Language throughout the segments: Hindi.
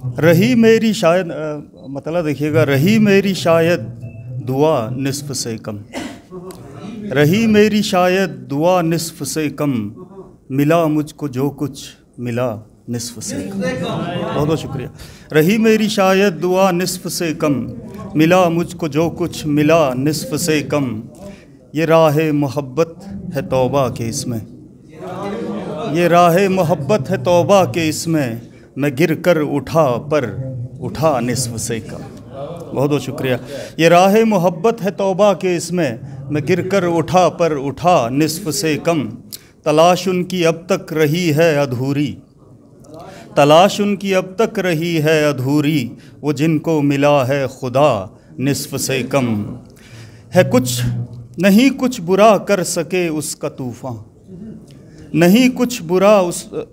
रही मेरी शायद मतलब देखिएगा, रही मेरी शायद दुआ निस्फ़ से कम, रही मेरी शायद दुआ निस्फ़ से कम, मिला मुझको जो कुछ मिला निस्फ़ से कम। बहुत बहुत शुक्रिया। रही मेरी शायद दुआ निस्फ़ से कम, मिला मुझको जो कुछ मिला निस्फ़ से कम, ये राह मोहब्बत है तौबा के इसमें, ये राह मोहब्बत है तौबा के इसमें, मैं गिर कर उठा पर उठा निस्फ़ से कम। बहुत बहुत शुक्रिया। ये राह मोहब्बत है तौबा के इसमें, मैं गिर कर उठा पर उठा निस्फ़ से कम, तलाश उनकी अब तक रही है अधूरी, तलाश उनकी अब तक रही है अधूरी, वो जिनको मिला है खुदा निस्फ़ से कम, है कुछ नहीं कुछ बुरा कर सके उसका तूफ़ान, नहीं कुछ बुरा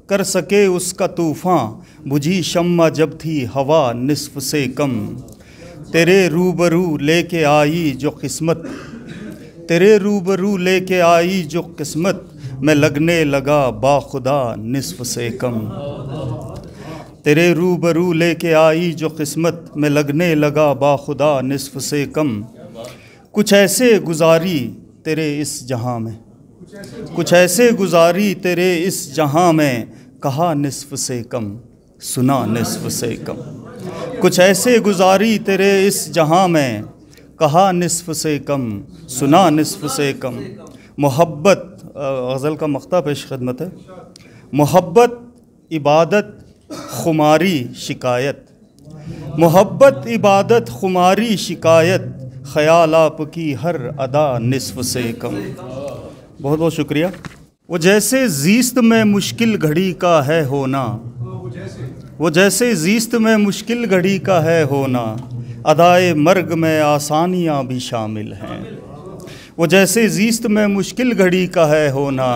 कर सके उसका तूफ़ान, बुझी शम्मा जब थी हवा निस्फ़ से कम, तेरे रूबरू लेके आई जो किस्मत, तेरे रूबरू लेके आई जो किस्मत, मैं लगने लगा बाखुदा निस्फ़ से कम, तेरे रूबरू लेके आई जो किस्मत, मैं लगने लगा बाखुदा निस्फ़ से कम, कुछ ऐसे गुजारी तेरे इस जहां में, कुछ ऐसे गुजारी तेरे इस जहां में, कहा निस्फ़ से कम सुना निस्फ़ से कम, कुछ ऐसे गुजारी तेरे इस जहां में, कहा निस्फ़ से कम सुना निस्फ़ से कम। मोहब्बत गज़ल का मक़ता पेश खिदमत है। मोहब्बत इबादत खुमारी शिकायत, मोहब्बत इबादत खुमारी शिकायत, ख़याल आपकी हर अदा निस्फ़ से कम। बहुत बहुत शुक्रिया। वो जैसे ज़ीस्त में मुश्किल घड़ी का है होना, वो जैसे ज़ीस्त में मुश्किल घड़ी का है होना, अदाए मर्ग में आसानियाँ भी शामिल हैं, वो जैसे ज़ीस्त में मुश्किल घड़ी का है होना,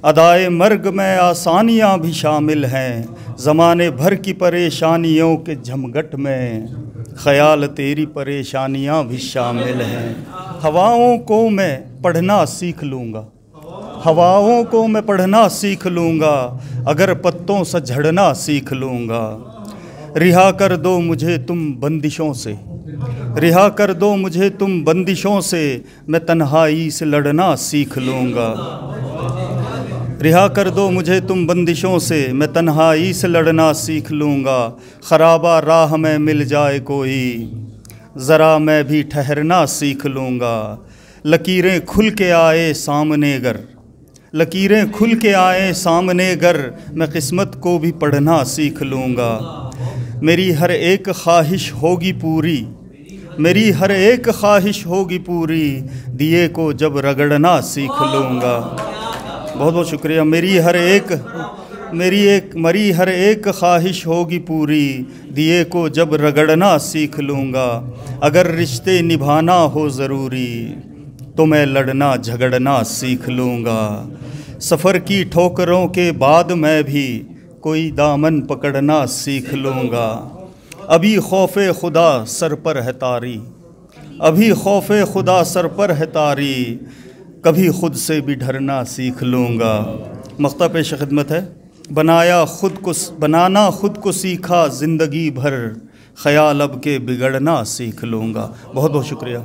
अदाए मर्ग में आसानियाँ भी शामिल हैं, ज़माने भर की परेशानियों के झमघट में ख़याल तेरी परेशानियाँ भी शामिल हैं। हवाओं को मैं पढ़ना सीख लूँगा, हवाओं को मैं पढ़ना सीख लूँगा, अगर पत्तों से झड़ना सीख लूँगा, रिहा कर दो मुझे तुम बंदिशों से, रिहा कर दो मुझे तुम बंदिशों से, मैं तन्हाई से लड़ना सीख लूँगा, रिहा कर दो मुझे तुम बंदिशों से, मैं तन्हाई से लड़ना सीख लूँगा, ख़राबा राह में मिल जाए कोई, ज़रा मैं भी ठहरना सीख लूँगा, लकीरें खुल के आए सामने गर, लकीरें खुल के आए सामने गर, मैं किस्मत को भी पढ़ना सीख लूँगा, मेरी हर एक ख्वाहिश होगी पूरी, मेरी हर एक ख्वाहिश होगी पूरी, दिए को जब रगड़ना सीख लूँगा। बहुत बहुत शुक्रिया। मेरी हर एक ख्वाहिश होगी पूरी, दिए को जब रगड़ना सीख लूँगा, अगर रिश्ते निभाना हो ज़रूरी, तो मैं लड़ना झगड़ना सीख लूँगा, सफ़र की ठोकरों के बाद मैं भी कोई दामन पकड़ना सीख लूँगा, अभी खौफ़े खुदा सर पर है तारी, अभी खौफ़े खुदा सर पर है तारी, कभी ख़ुद से भी डरना सीख लूँगा। मक़ता पेश खिदमत है। बनाना ख़ुद को सीखा ज़िंदगी भर, ख़याल अब के बिगड़ना सीख लूँगा। बहुत बहुत शुक्रिया।